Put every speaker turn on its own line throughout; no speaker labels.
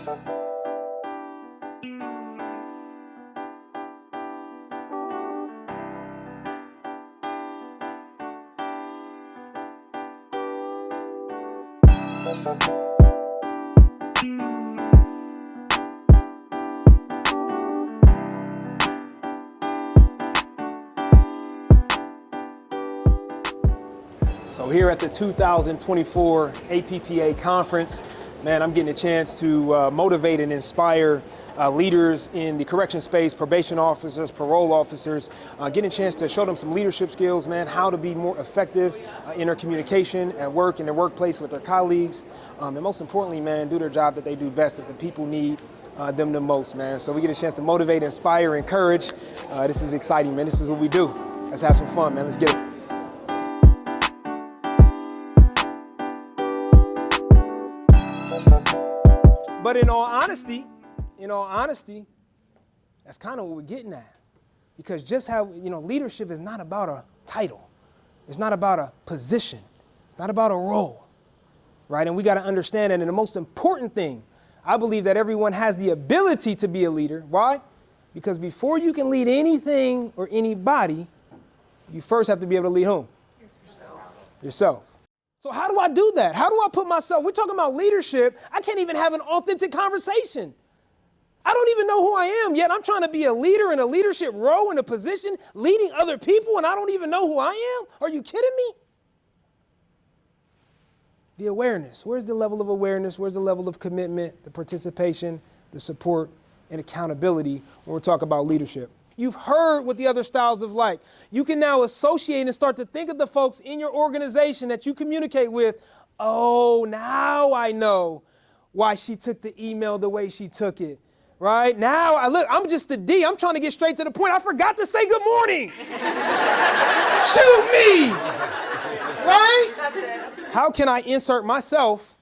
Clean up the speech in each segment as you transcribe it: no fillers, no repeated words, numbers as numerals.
So here at the 2024 APPA Conference, man, I'm getting a chance to motivate and inspire leaders in the correction space, probation officers, parole officers, getting a chance to show them some leadership skills, man, how to be more effective in their communication at work, in their workplace with their colleagues, and most importantly, man, do their job that they do best, that the people need them the most, man. So we get a chance to motivate, inspire, encourage. This is exciting, man. This is what we do. Let's have some fun, man. Let's get it. But in all honesty, that's kind of what we're getting at. Because just how, leadership is not about a title. It's not about a position. It's not about a role, right? And we got to understand that. And the most important thing, I believe that everyone has the ability to be a leader. Why? Because before you can lead anything or anybody, you first have to be able to lead whom? Yourself. So how do I do that? How do I put myself, we're talking about leadership. I can't even have an authentic conversation. I don't even know who I am, yet I'm trying to be a leader in a leadership role, in a position, leading other people, and I don't even know who I am? Are you kidding me? The awareness. Where's the level of awareness? Where's the level of commitment, the participation, the support, and accountability when we're talking about leadership? You've heard what the other styles of like. You can now associate and start to think of the folks in your organization that you communicate with. Oh, now I know why she took the email the way she took it, right? Now I'm just the D. I'm trying to get straight to the point. I forgot to say good morning. Shoot me, right? That's it. How can I insert myself,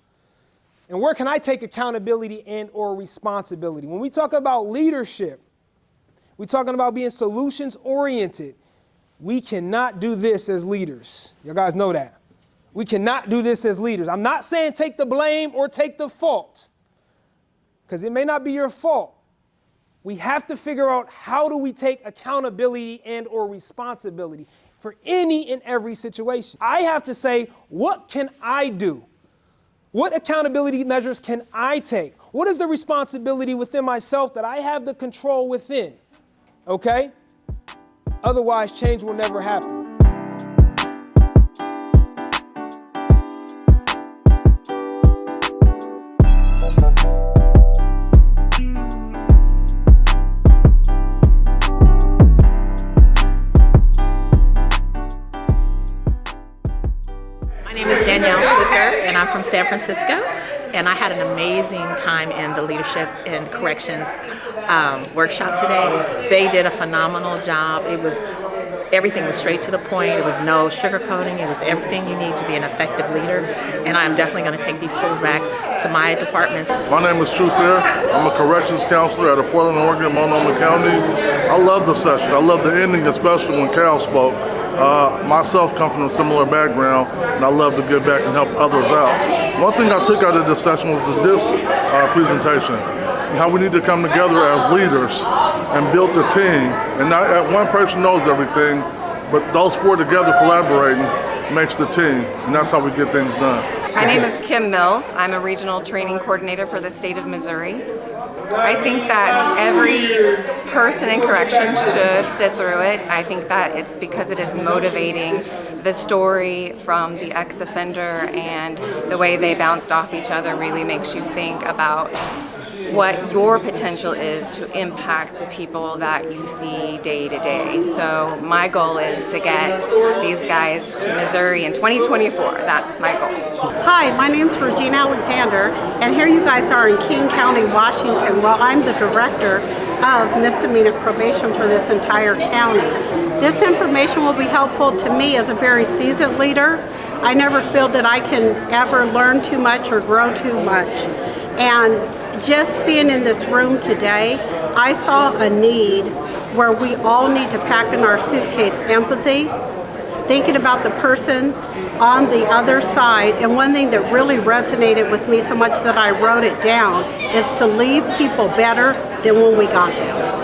and where can I take accountability and or responsibility? When we talk about leadership, we're talking about being solutions oriented. We cannot do this as leaders. You guys know that. We cannot do this as leaders. I'm not saying take the blame or take the fault, because it may not be your fault. We have to figure out, how do we take accountability and or responsibility for any and every situation. I have to say, what can I do? What accountability measures can I take? What is the responsibility within myself that I have the control within? Okay? Otherwise, change will never happen.
And I'm from San Francisco, and I had an amazing time in the leadership and corrections workshop today. They did a phenomenal job. Everything was straight to the point. It was no sugarcoating. It was everything you need to be an effective leader. And I'm definitely going to take these tools back to my departments.
My name is Truth Fair. I'm a corrections counselor at Portland, Oregon, Multnomah County. I love the session. I love the ending, especially when Cal spoke. Myself come from a similar background, and I love to give back and help others out. One thing I took out of this session was this presentation, and how we need to come together as leaders and build a team. And not one person knows everything, but those four together collaborating makes the team, and that's how we get things done.
My name is Kim Mills. I'm a regional training coordinator for the state of Missouri. I think that every person in corrections should sit through it. I think that it's because it is motivating. The story from the ex-offender and the way they bounced off each other really makes you think about what your potential is to impact the people that you see day to day. So my goal is to get these guys to Missouri in 2024. That's my goal.
Hi, my name's Regina Alexander, and here you guys are in King County, Washington. Well, I'm the director of misdemeanor probation for this entire county. This information will be helpful to me as a very seasoned leader. I never feel that I can ever learn too much or grow too much. And just being in this room today, I saw a need where we all need to pack in our suitcase empathy, thinking about the person on the other side. And one thing that really resonated with me so much that I wrote it down is to leave people better than when we got there.